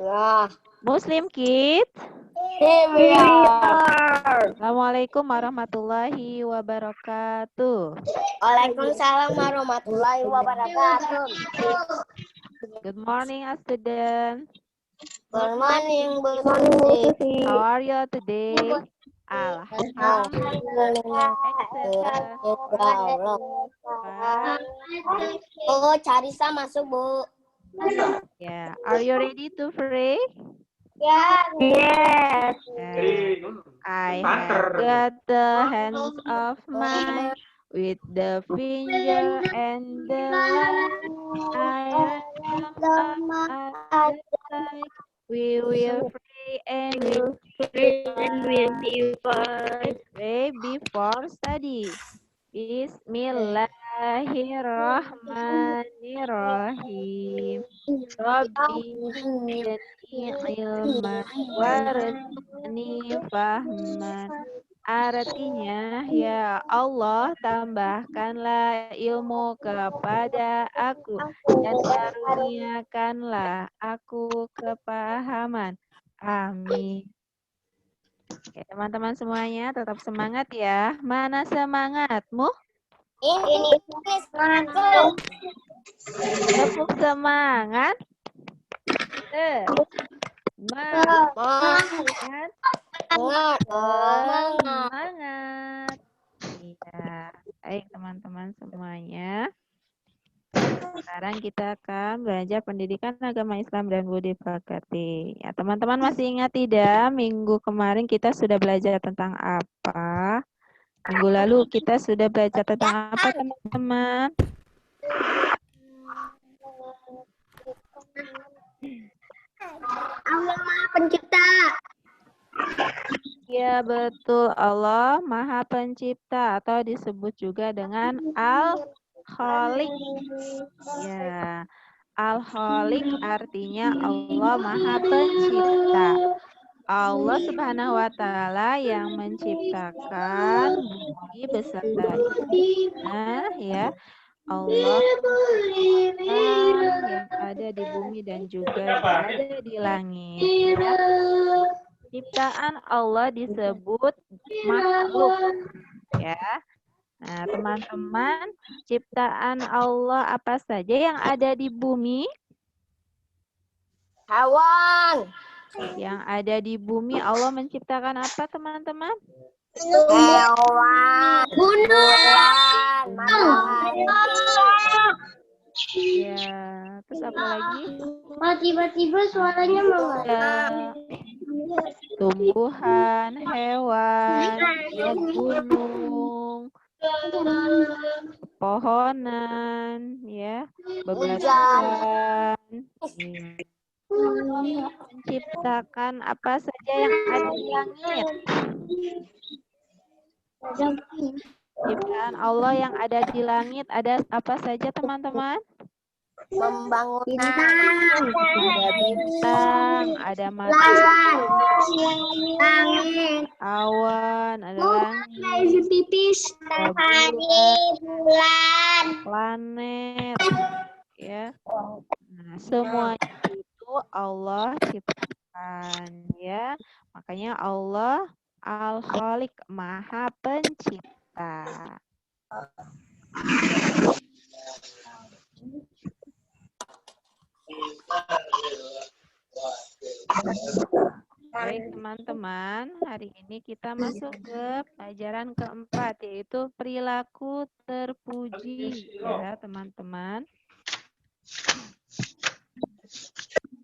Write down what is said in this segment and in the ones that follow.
Ya. Muslim Kids. Here we are. Assalamualaikum warahmatullahi wabarakatuh. Waalaikumsalam warahmatullahi wabarakatuh. Good morning, student. Good morning, Bu Susi. How are you today? Alhamdulillah. Excellent. Oh, Carissa masuk, Bu. Yeah. Are you ready to pray? Yes. I have got the hands of mine with the finger and the line. I am at the side. We will pray and we'll be first. Pray before study. Bismillahirrahmanirrahim. Rabbi zidni ilman warzuqni fahman. Artinya, ya Allah, tambahkanlah ilmu kepada aku dan karuniakanlah aku kepahaman. Amin. Oke, teman-teman semuanya tetap semangat ya. Mana semangatmu? Ini semangatku. Tepuk semangat. Semangat. Iya. Baik teman-teman semuanya. Sekarang kita akan belajar pendidikan agama Islam dan budi pekerti. Ya, teman-teman masih ingat tidak? Minggu kemarin kita sudah belajar tentang apa? Minggu lalu kita sudah belajar tentang apa, teman-teman? Allah Maha Pencipta. Ya betul, Allah Maha Pencipta atau disebut juga dengan Al-Khaliq. Ya, Al-Khaliq artinya Allah Maha Pencipta. Allah Subhanahu wa Ta'ala yang menciptakan bumi beserta isinya, ya. Allah yang ada di bumi dan juga berada di langit. Ya. Ciptaan Allah disebut makhluk, ya. Nah, teman-teman, ciptaan Allah apa saja yang ada di bumi? Hewan. Yang ada di bumi Allah menciptakan apa, teman-teman? Hewan. Bulan. Matahari. Ya, terus apa lagi? Tiba-tiba suaranya Ya, tumbuhan, hewan, ya, gunung, pohonan, ya, bebatuan. Ya. Menciptakan apa saja yang ada di langit. Ciptaan Allah yang ada di langit ada apa saja, teman-teman? Pembangunan. Ada bintang, ada matahari, awan, ada langit, bulan, planet, ya. Nah, semuanya itu Allah ciptakan, ya. Makanya Allah Al-Khaliq, Maha Pencipta. Baik teman-teman, hari ini kita masuk ke pelajaran keempat, yaitu perilaku terpuji, ya teman-teman.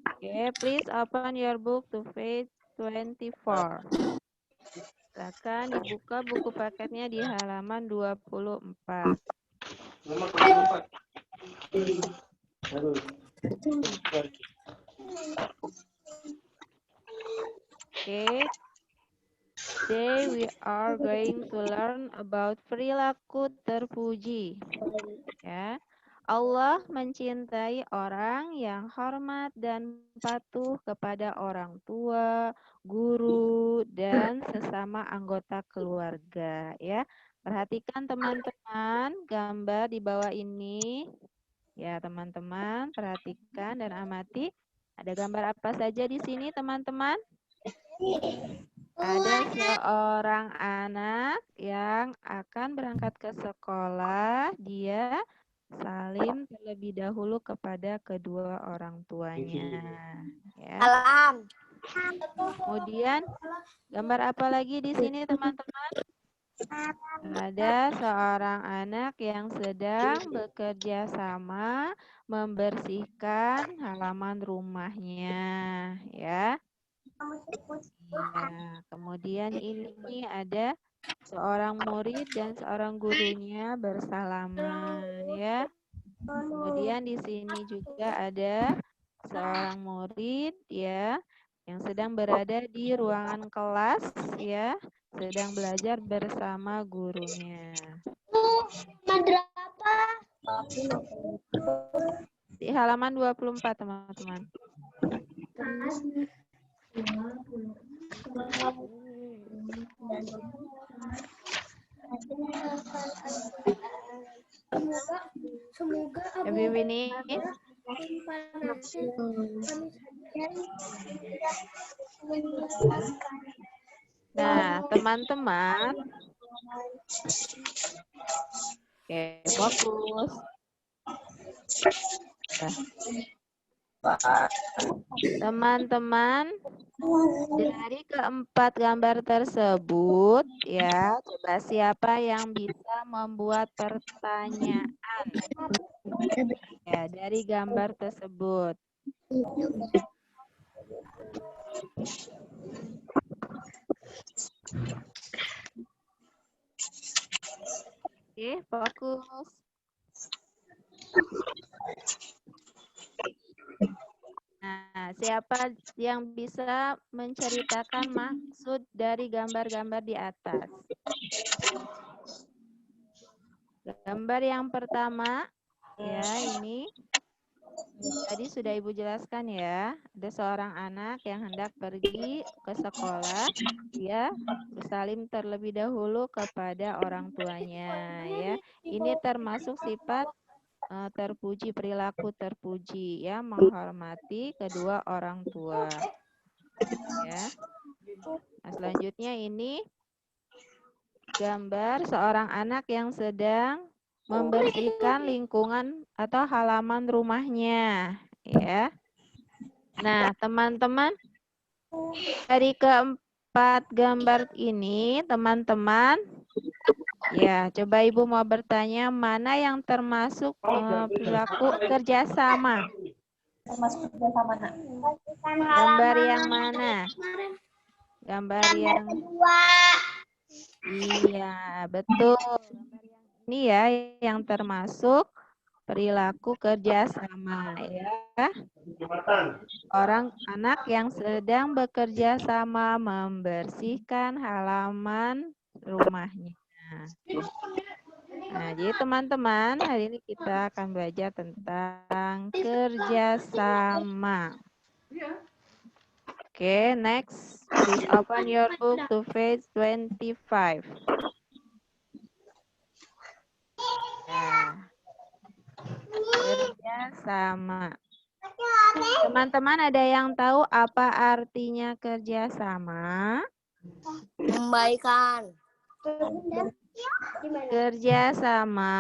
Oke, please open your book to page 24. Silakan dibuka buku paketnya di halaman 24. Okay. Today we are going to learn about perilaku terpuji. Ya. Allah mencintai orang yang hormat dan patuh kepada orang tua, guru, dan sesama anggota keluarga, ya. Perhatikan teman-teman gambar di bawah ini. Ya, teman-teman, perhatikan dan amati. Ada gambar apa saja di sini, teman-teman? Ada seorang anak yang akan berangkat ke sekolah. Dia salim terlebih dahulu kepada kedua orang tuanya. Ya. Salam. Kemudian gambar apa lagi di sini, teman-teman? Ada seorang anak yang sedang bekerja sama membersihkan halaman rumahnya, ya. Iya, kemudian ini ada seorang murid dan seorang gurunya bersalaman, ya. Kemudian di sini juga ada seorang murid, ya, yang sedang berada di ruangan kelas, ya, sedang belajar bersama gurunya. Madrapah. Di halaman 24, teman-teman. Semoga Have you finished? Nah, teman-teman. Oke, fokus. Teman-teman, dari keempat gambar tersebut, ya, coba siapa yang bisa membuat pertanyaan? Ya, dari gambar tersebut. Oke, fokus. Nah, siapa yang bisa menceritakan maksud dari gambar-gambar di atas? Gambar yang pertama, ya, ini tadi sudah Ibu jelaskan, ya. Ada seorang anak yang hendak pergi ke sekolah. Dia bersalim terlebih dahulu kepada orang tuanya, ya. Ini termasuk sifat terpuji, perilaku terpuji, ya, menghormati kedua orang tua, ya. Nah, selanjutnya ini gambar seorang anak yang sedang membersihkan lingkungan atau halaman rumahnya, ya. Nah, teman-teman, dari keempat gambar ini, teman-teman, ya, coba Ibu mau bertanya mana yang termasuk perilaku kerjasama? Termasuk kerjasama, Nak. Gambar yang mana? Gambar yang kedua. iya, betul. Gambar yang ini, ya, yang termasuk perilaku kerjasama, ya. Orang anak yang sedang bekerja sama membersihkan halaman rumahnya. Nah, jadi teman-teman, hari ini kita akan belajar tentang kerjasama. Oke, next. Please open your book to page 25. Nah, kerjasama. Teman-teman ada yang tahu apa artinya kerjasama? Membaikan. Kerjasama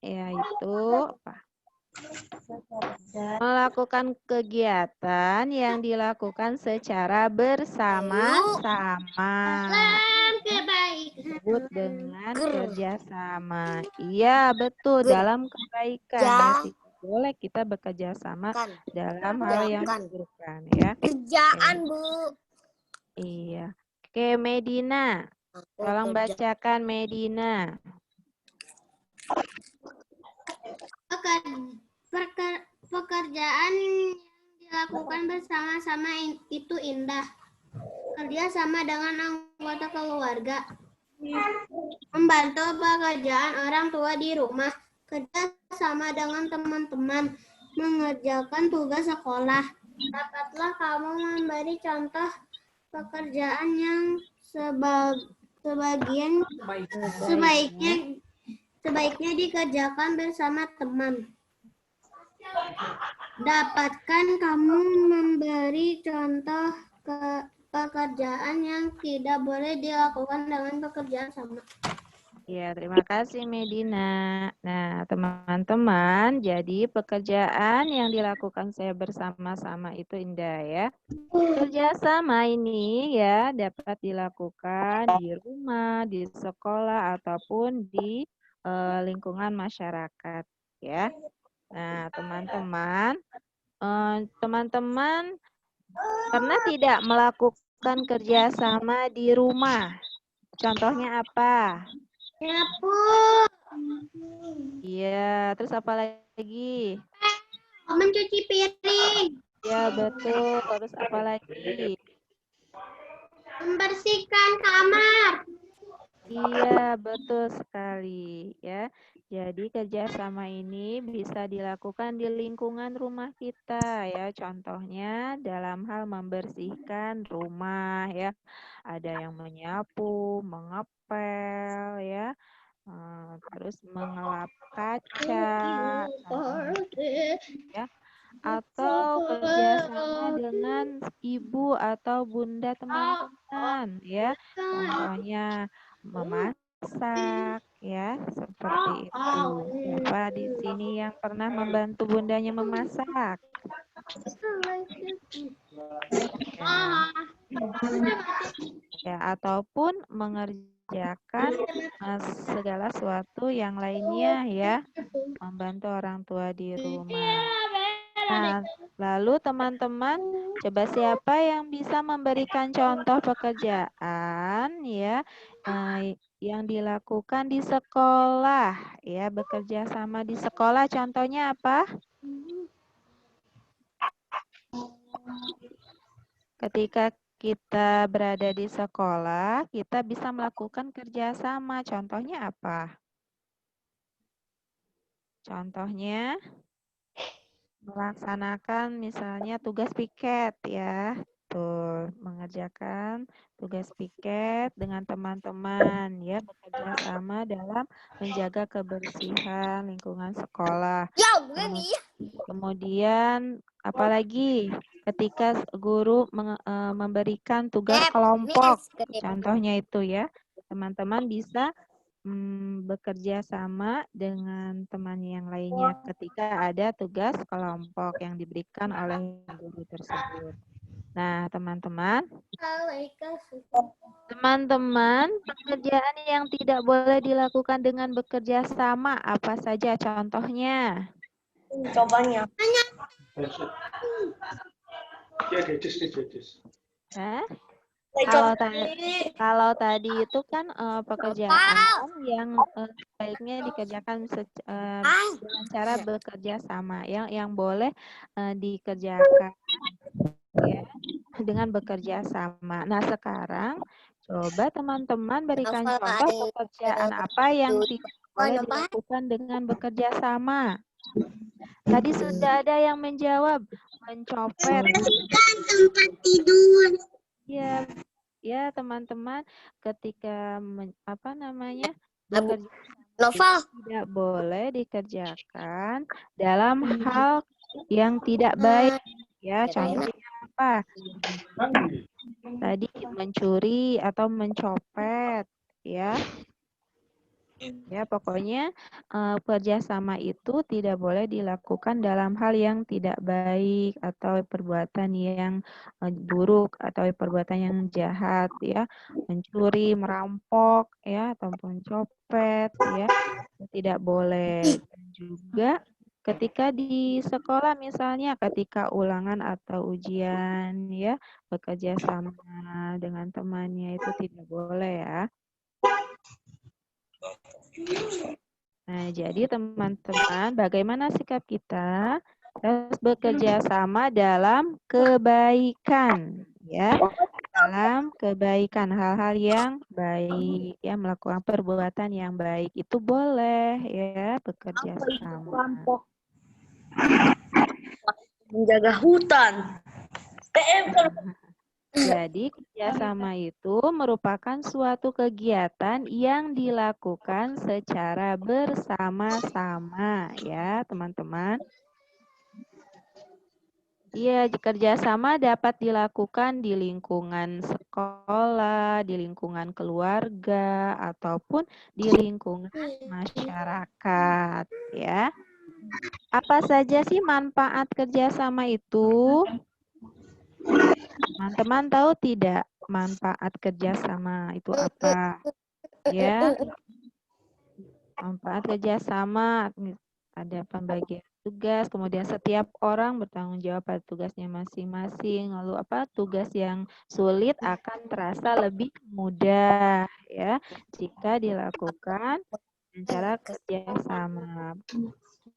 yaitu apa? Melakukan kegiatan yang dilakukan secara bersama-sama. Disebut dengan kerjasama. Iya, betul. Dalam kebaikan. Dan tidak boleh kita bekerja sama dalam hal yang dibutuhkan, ya. Kerjaan, Bu. Iya. Oke, Medina. Tolong bacakan, Medina. Pekerjaan yang dilakukan bersama-sama itu indah. Kerja sama dengan anggota keluarga. Membantu pekerjaan orang tua di rumah. Kerja sama dengan teman-teman. Mengerjakan tugas sekolah. Dapatlah kamu memberi contoh pekerjaan yang sebaiknya dikerjakan bersama teman. Dapatkan kamu memberi contoh pekerjaan yang tidak boleh dilakukan dengan pekerjaan sama. Ya, terima kasih Medina. Nah, teman-teman, jadi pekerjaan yang dilakukan saya bersama-sama itu indah ya. Kerjasama ini ya dapat dilakukan di rumah, di sekolah, ataupun di lingkungan masyarakat ya. Nah, teman-teman pernah tidak melakukan kerjasama di rumah? Contohnya apa? Nyapu, Iya, terus apa lagi? mencuci piring, Ya, betul. Terus apa lagi? membersihkan kamar. Iya, betul sekali ya. Jadi kerjasama ini bisa dilakukan di lingkungan rumah kita ya. Contohnya dalam hal membersihkan rumah ya. Ada yang menyapu, mengepel ya. Terus mengelap kaca, ya. Atau kerjasama dengan ibu atau bunda teman-teman ya. Contohnya memasak ya, seperti itu. Siapa di sini yang pernah membantu bundanya memasak? Ya. Ya, ataupun mengerjakan segala sesuatu yang lainnya ya, membantu orang tua di rumah. Nah, lalu teman-teman, coba siapa yang bisa memberikan contoh pekerjaan ya yang dilakukan di sekolah ya, bekerja sama di sekolah, contohnya apa? Ketika kita berada di sekolah, kita bisa melakukan kerjasama. Contohnya apa? Contohnya melaksanakan misalnya tugas piket ya. Tuh, mengerjakan tugas piket dengan teman-teman ya, bekerja sama dalam menjaga kebersihan lingkungan sekolah. Kemudian apalagi ketika guru memberikan tugas kelompok, contohnya itu ya, teman-teman bisa bekerja sama dengan teman yang lainnya ketika ada tugas kelompok yang diberikan oleh guru tersebut. Nah, teman-teman, pekerjaan yang tidak boleh dilakukan dengan bekerja sama apa saja contohnya? Cobanya. Hah? Kalau tadi itu kan pekerjaan yang sebaiknya dikerjakan dengan cara bekerja sama, yang boleh dikerjakan ya dengan bekerja sama. Nah, sekarang coba teman-teman berikan contoh pekerjaan apa yang tidak boleh dilakukan dengan bekerja sama. Tadi sudah ada yang menjawab, mencopet. Tempat tidur. Ya, ya teman-teman, ketika bekerja tidak boleh dikerjakan dalam hal yang tidak baik. Ya, contohnya apa? Tadi mencuri atau mencopet, ya. Ya, pokoknya kerjasama itu tidak boleh dilakukan dalam hal yang tidak baik atau perbuatan yang buruk atau perbuatan yang jahat ya, mencuri, merampok ya, ataupun copet ya, tidak boleh. Dan juga ketika di sekolah misalnya ketika ulangan atau ujian ya, bekerja sama dengan temannya itu tidak boleh ya. Nah, jadi teman-teman, bagaimana sikap kita? Harus bekerja sama dalam kebaikan, ya. Dalam kebaikan, hal-hal yang baik, ya, melakukan perbuatan yang baik itu boleh, ya, bekerja sama. Menjaga hutan. Jadi kerjasama itu merupakan suatu kegiatan yang dilakukan secara bersama-sama ya teman-teman. Iya, kerjasama dapat dilakukan di lingkungan sekolah, di lingkungan keluarga, ataupun di lingkungan masyarakat, ya. Apa saja sih manfaat kerjasama itu? Teman-teman tahu tidak manfaat kerjasama itu apa? Ya, manfaat kerjasama ada pembagian tugas, kemudian setiap orang bertanggung jawab pada tugasnya masing-masing. Lalu apa? Tugas yang sulit akan terasa lebih mudah ya jika dilakukan dengan cara kerjasama.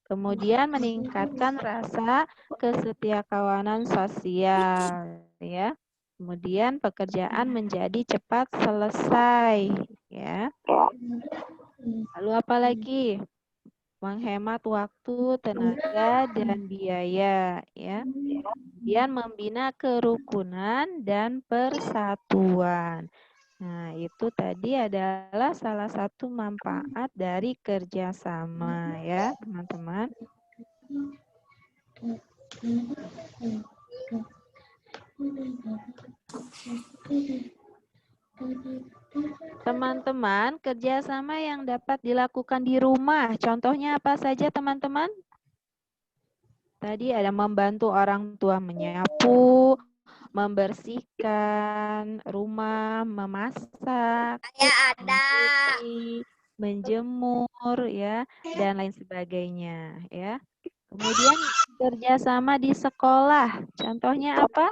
Kemudian meningkatkan rasa kesetiakawanan sosial ya. Kemudian pekerjaan menjadi cepat selesai ya. Lalu apa lagi? Menghemat waktu, tenaga, dan biaya ya. Kemudian membina kerukunan dan persatuan. Nah, itu tadi adalah salah satu manfaat dari kerjasama ya, teman-teman. Teman-teman, kerjasama yang dapat dilakukan di rumah, contohnya apa saja teman-teman? Tadi ada membantu orang tua menyapu, membersihkan rumah, memasak, mencuci, menjemur, ya, dan lain sebagainya, ya. Kemudian kerjasama di sekolah, contohnya apa?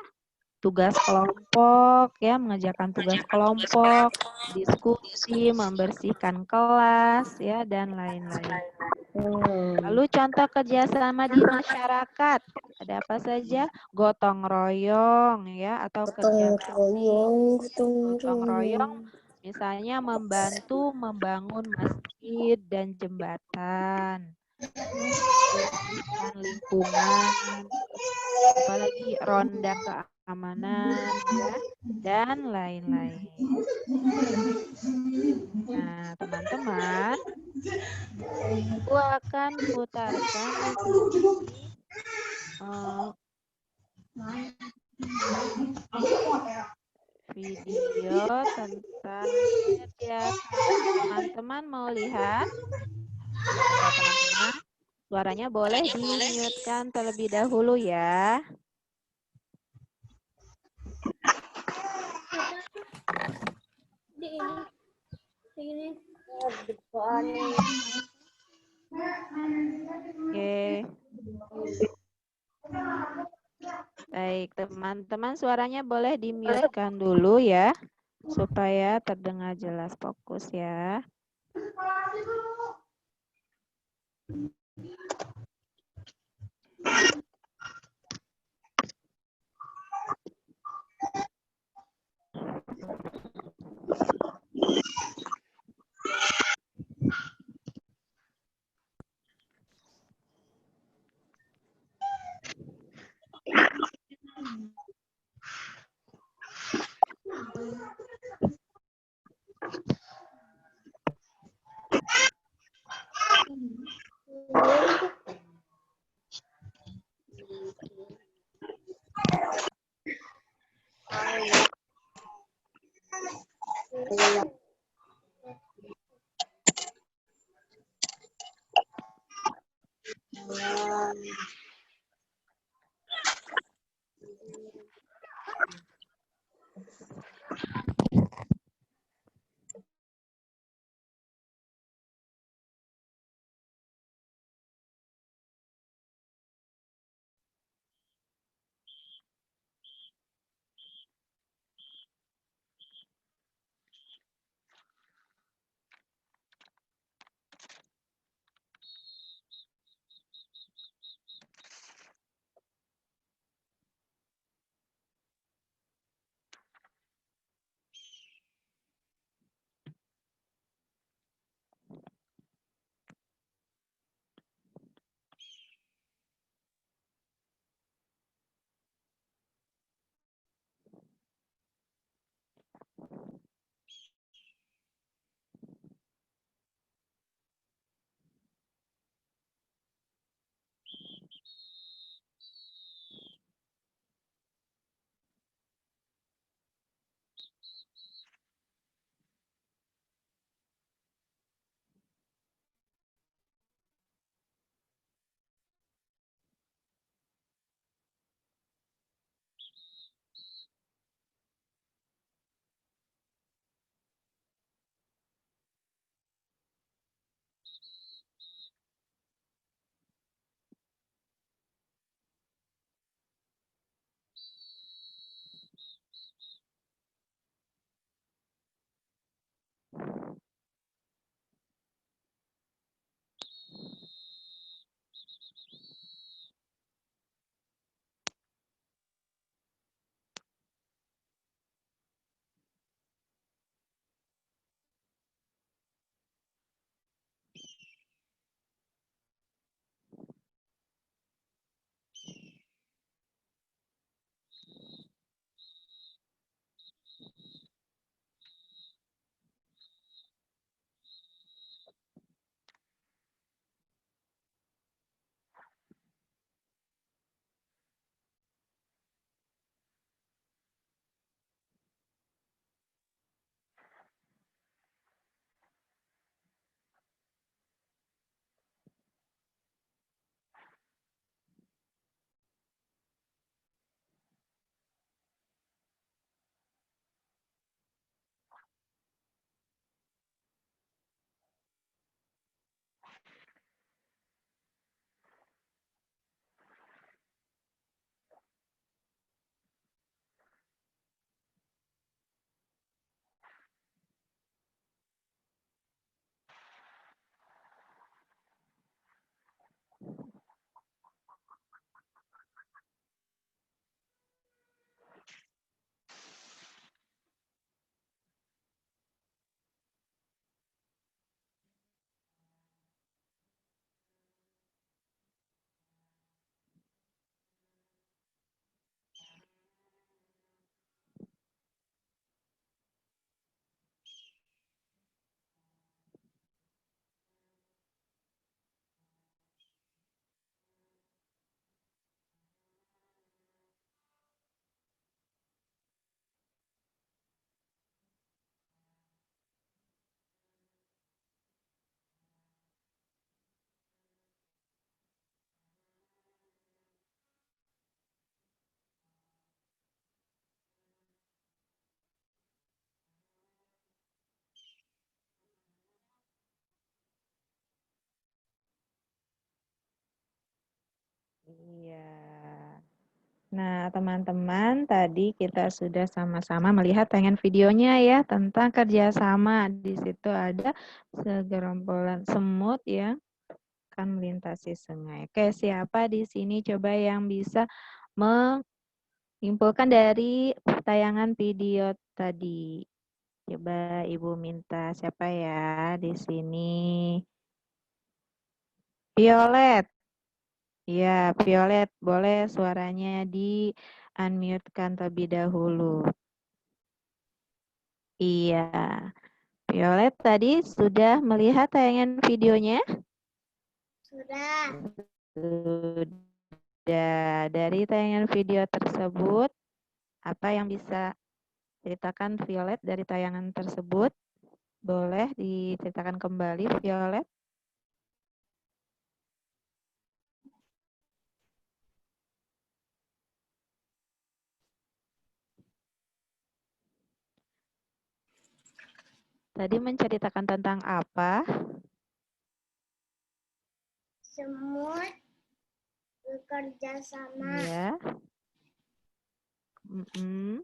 Tugas kelompok, ya, mengerjakan tugas kelompok, diskusi, membersihkan kelas, ya, dan lain-lain. Lalu contoh kerjasama di masyarakat, ada apa saja? Gotong royong, ya, atau kerja bakti. Gotong royong, misalnya membantu membangun masjid dan jembatan, membersihkan lingkungan, apalagi ronda keamanan, ya, dan lain-lain. Nah, teman-teman, aku akan putarkan di sini video tentang kerjasama. Teman-teman mau lihat? Ya, teman-teman, suaranya boleh di-mute-kan terlebih dahulu ya. Oke. Baik, teman-teman, suaranya boleh di-mute-kan dulu ya, supaya terdengar jelas, fokus ya. Iya. Nah, teman-teman, tadi kita sudah sama-sama melihat tayangan videonya ya tentang kerjasama. Di situ ada segerombolan semut yang akan melintasi sungai. Oke, siapa di sini coba yang bisa menyimpulkan dari tayangan video tadi? Coba Ibu minta siapa ya di sini? Violet. Ya, Violet, boleh suaranya di-unmute-kan terlebih dahulu. Iya, Violet tadi sudah melihat tayangan videonya? Sudah. Sudah. Dari tayangan video tersebut, apa yang bisa ceritakan Violet dari tayangan tersebut? Boleh diceritakan kembali, Violet? Tadi menceritakan tentang apa? Semut bekerja sama. Iya. Mm-mm.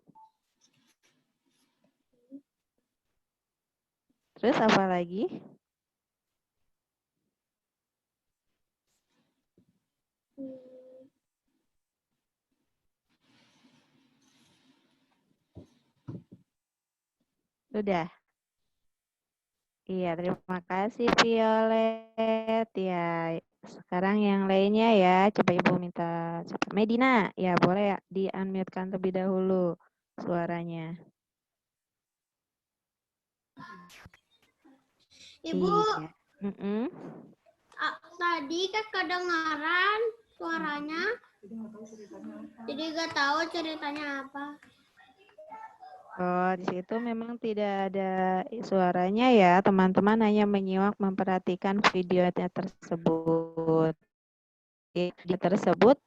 Terus apa lagi? Sudah. Iya, terima kasih Violet. Ya, sekarang yang lainnya ya, coba Ibu minta Medina. Ya, boleh ya di-unmute-kan terlebih dahulu suaranya. Ibu, Iya. Mm-mm. tadi kan kedengaran suaranya. Jadi gak tahu ceritanya apa. Oh, di situ memang tidak ada suaranya ya, teman-teman hanya menyimak memperhatikan videonya tersebut. Di tersebut,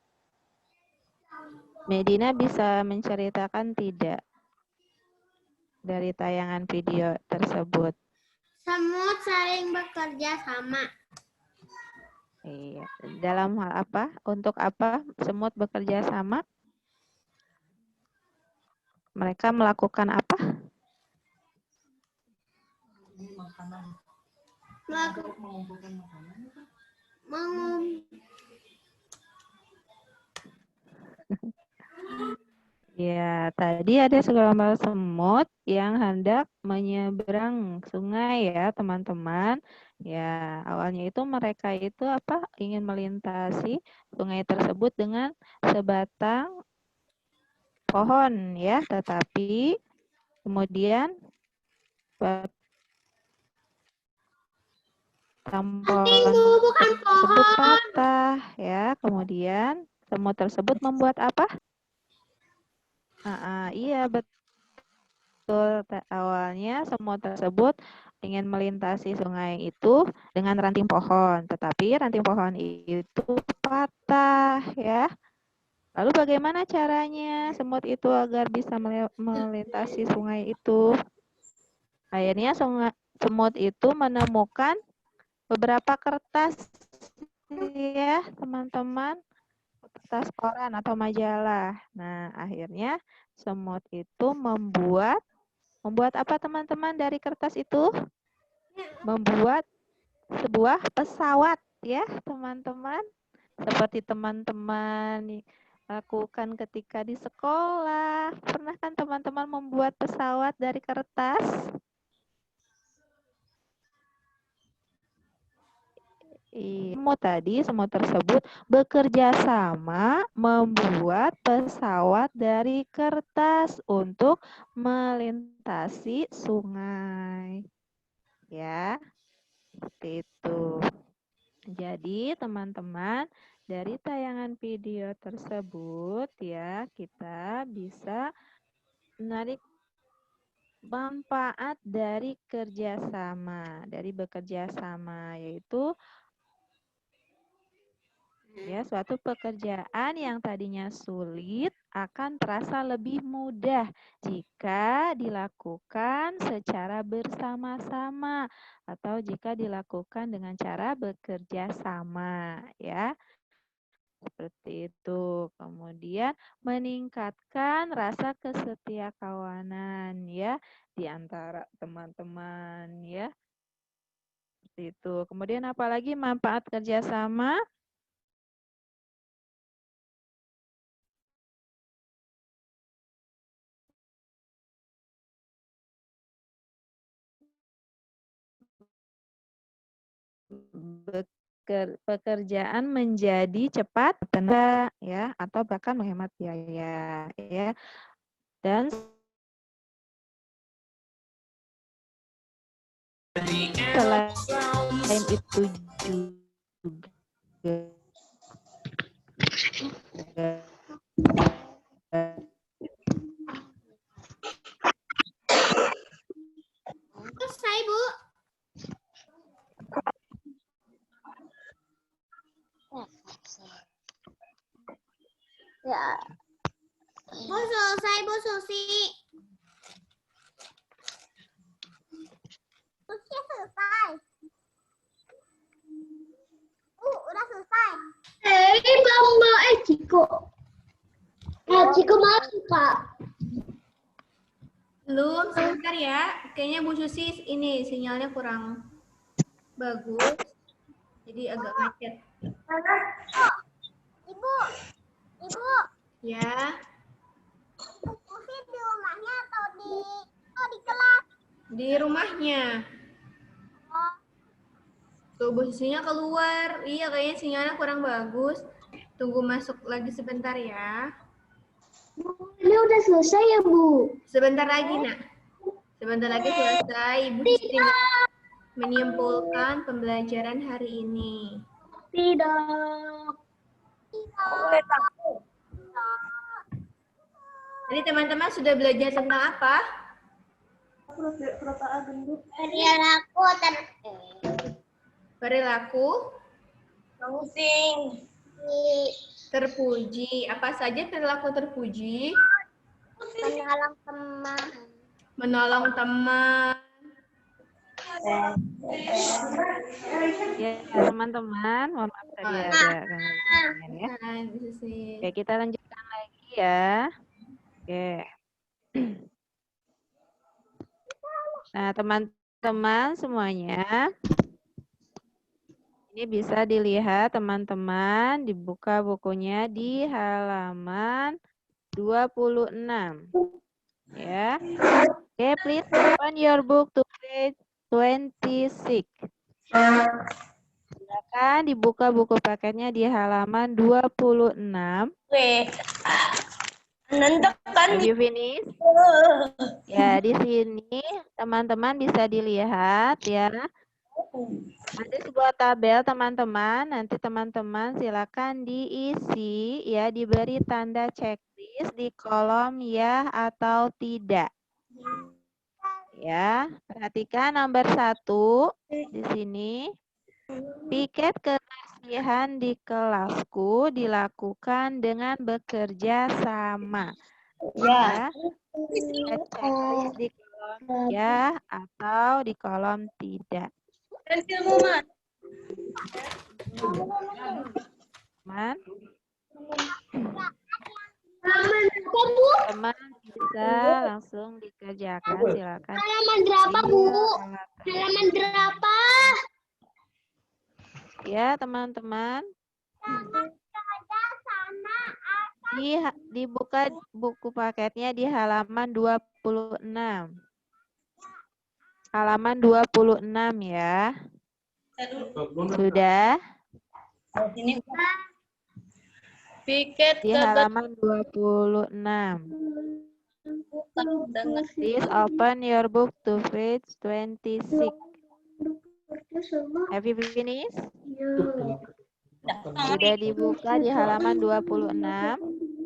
Medina bisa menceritakan tidak dari tayangan video tersebut? Semut saling bekerja sama. Iya. Dalam hal apa? Untuk apa semut bekerja sama? Mereka melakukan apa? Ya, tadi ada segelombang semut yang hendak menyeberang sungai ya, teman-teman. Ya, awalnya itu mereka itu apa? Ingin melintasi sungai tersebut dengan sebatang pohon ya, tetapi kemudian tampon Bukan tersebut pohon. patah ya. Kemudian semut tersebut membuat apa? Iya betul. Awalnya semut tersebut ingin melintasi sungai itu dengan ranting pohon, tetapi ranting pohon itu patah ya. Lalu bagaimana caranya semut itu agar bisa melintasi sungai itu? Akhirnya semut itu menemukan beberapa kertas ya teman-teman, kertas koran atau majalah. Nah, akhirnya semut itu membuat apa teman-teman dari kertas itu? Membuat sebuah pesawat ya teman-teman. Seperti teman-teman lakukan ketika di sekolah. Pernah kan teman-teman membuat pesawat dari kertas? Semut tersebut bekerja sama membuat pesawat dari kertas untuk melintasi sungai. Ya, seperti itu. Jadi, teman-teman, dari tayangan video tersebut ya, kita bisa menarik manfaat dari kerjasama, dari bekerja sama, yaitu ya, suatu pekerjaan yang tadinya sulit akan terasa lebih mudah jika dilakukan secara bersama-sama atau jika dilakukan dengan cara bekerja sama, ya. Seperti itu. Kemudian meningkatkan rasa kesetiakawanan ya di antara teman-teman ya. Seperti itu. Kemudian apalagi manfaat kerjasama? Pekerjaan menjadi cepat, tenaga ya, atau bahkan menghemat biaya ya. Dan selain itu juga Selesai, Bu. Ya. Bu, selesai, Bu Susi. Susi selesai. Udah selesai. Ciko. Ciko masuk, Kak. Belum, sebentar ya. Kayaknya Bu Susi ini sinyalnya kurang bagus. Jadi agak macet. Ibu. Ya, Susi di rumahnya atau di kelas? di rumahnya. Tuh Bu Susinya keluar. Iya, kayaknya sinyalnya kurang bagus. Tunggu masuk lagi sebentar ya. Ini udah selesai ya, Bu? Sebentar lagi, Nak. Sebentar lagi selesai. Ibu Susi menyimpulkan pembelajaran hari ini. Tidak. Tadi teman-teman sudah belajar tentang apa? Perilaku terpuji. Apa saja perilaku terpuji? Menolong teman. Menolong teman. ya teman-teman, mohon maaf tadi ada gangguan ya. Nah, Bu Susi. Oke, kita lanjutkan lagi ya. Oke. Nah, teman-teman semuanya, ini bisa dilihat teman-teman, dibuka bukunya di halaman 26. Ya. Oke, please open your book to page 26. Silakan dibuka buku paketnya di halaman 26. Have you finished? Ya, di sini teman-teman bisa dilihat ya. Ada sebuah tabel teman-teman. Nanti teman-teman silakan diisi ya, diberi tanda checklist di kolom ya atau tidak. Ya, perhatikan nomor 1 di sini. Piket kebersihan di kelasku dilakukan dengan bekerja sama. Ya, checklist di kolom ya atau di kolom tidak. Teman, teman bisa langsung dikerjakan, silakan. Halaman berapa, Bu? Halaman berapa? Ya, teman-teman. Dibuka buku paketnya di halaman 26. Halaman 26 ya. Sudah? Piket Di halaman 26. Please open your book to page 26. Have you finished? Sudah dibuka di halaman 26.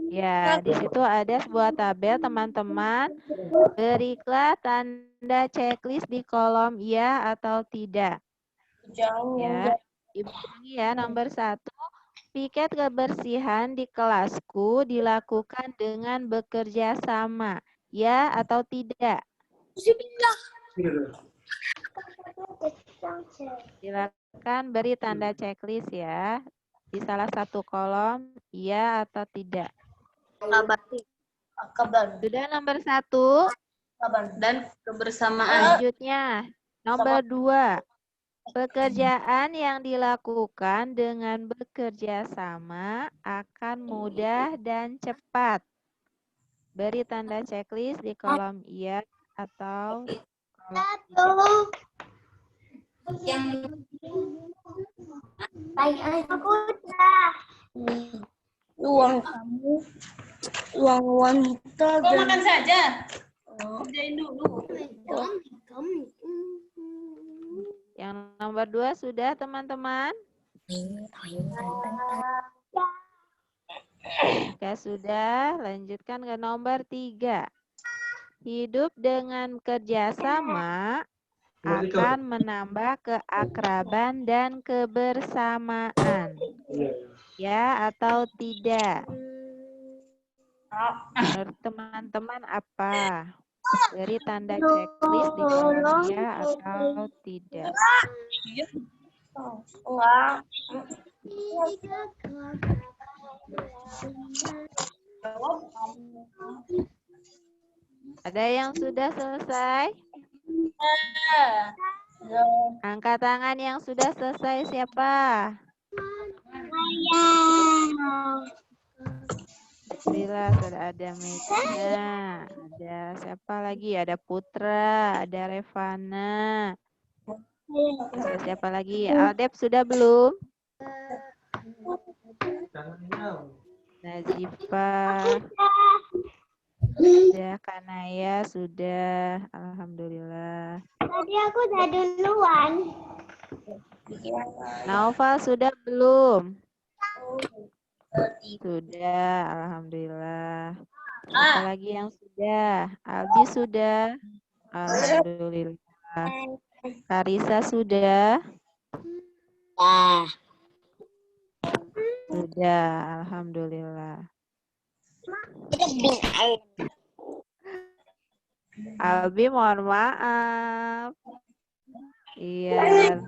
Ya, di situ ada sebuah tabel teman-teman. Berilah tanda checklist di kolom ya atau tidak. Ya, Ibu ulangi ya, nomor 1. Piket kebersihan di kelasku dilakukan dengan bekerja sama. Ya atau tidak? Silakan beri tanda checklist ya. Di salah satu kolom, iya atau tidak? Kabar. Sudah nomor 1. Dan kebersamaan. Selanjutnya, nomor 2. Pekerjaan yang dilakukan dengan bekerja sama akan mudah dan cepat. Beri tanda checklist di kolom iya atau kolom tidak. Aku udah. Uang kamu, uang wanita. Makan saja. Kerjain dulu. Yang nomor 2 sudah teman-teman? Jika sudah, lanjutkan ke nomor 3. Hidup dengan kerjasama akan menambah keakraban dan kebersamaan. Ya atau tidak? Menurut teman-teman apa? Beri tanda checklist di kolom ya atau tidak. Ada yang sudah selesai? Angkat tangan yang sudah selesai siapa? Alhamdulillah sudah ada Medina, ada siapa lagi? Ada Putra, ada Revana. Ada siapa lagi? Aldep sudah belum? Nazifah. Sudah, Kanaya sudah. Alhamdulillah. Tadi aku udah duluan. Naufal sudah belum? Sudah, alhamdulillah. Siapa lagi yang sudah? Albi sudah. Alhamdulillah. Karisa sudah. Sudah, alhamdulillah. Albi mohon maaf. Iya,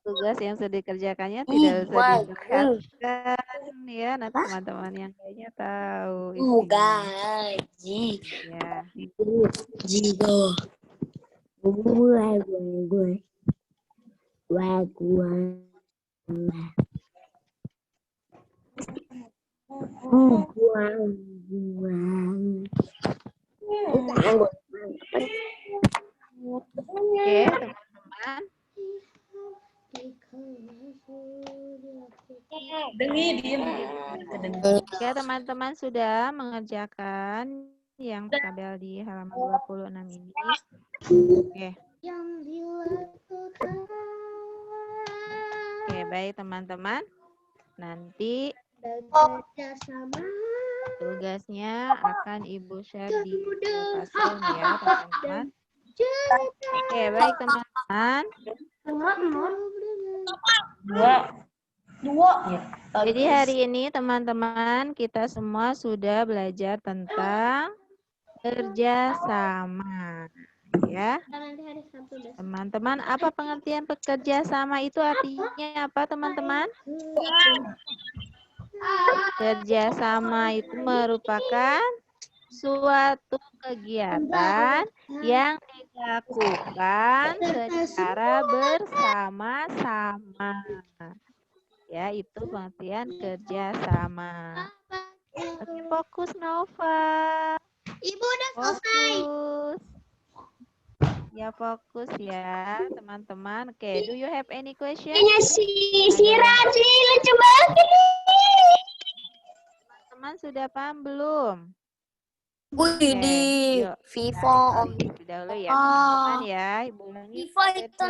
tugas yang sudah dikerjakannya tidak usah diperhatikan ya. Nanti teman-teman yang kayaknya tahu. Gaji. Ya. Jigo. Gue. Oke, teman-teman. Oke, teman-teman sudah mengerjakan yang tabel di halaman 26 ini. Oke. Oke, baik teman-teman. Nanti tugasnya akan Ibu share di Classroom ya, teman-teman. Oke, baik teman-teman. Dua. Jadi hari ini teman-teman kita semua sudah belajar tentang kerjasama. Ya. Teman-teman, apa pengertian bekerja sama itu artinya apa, teman-teman? Kerjasama itu merupakan suatu kegiatan yang dilakukan secara bersama-sama. Ya, itu pengertian kerjasama. Oke, fokus Nova. Ibu udah selesai. Fokus. Ya, fokus ya, teman-teman. Oke, do you have any question? Ini si Raji lucu banget ini. Teman-teman sudah paham belum? Wih, di Yuk, Vivo. dahulu ya, teman-teman ya. Ibu ulangi. Vivo itu